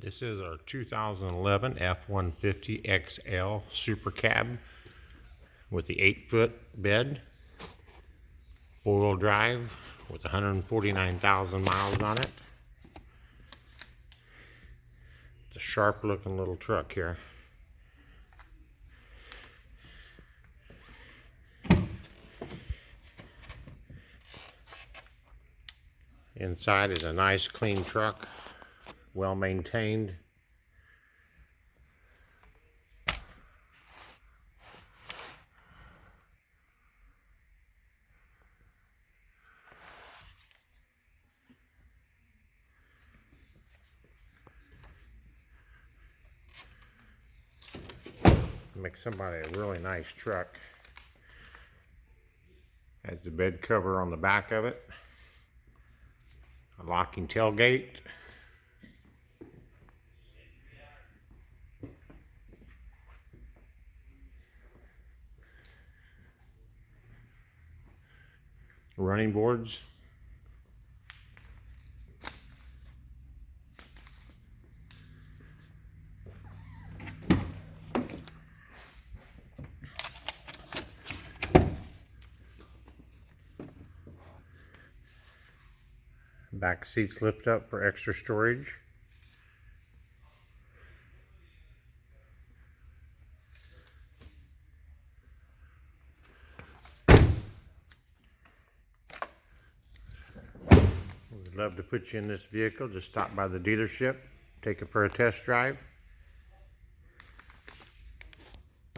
This is our 2011 F-150 XL Super Cab with the 8-foot bed, 4-wheel drive with 149,000 miles on it. It's a sharp looking little truck here. Inside is a nice clean truck, well maintained. Makes somebody a really nice truck. Has the bed cover on the back of it, a locking tailgate, running boards, back seats lift up for extra storage. We'd love to put you in this vehicle. Just stop by the dealership, take it for a test drive.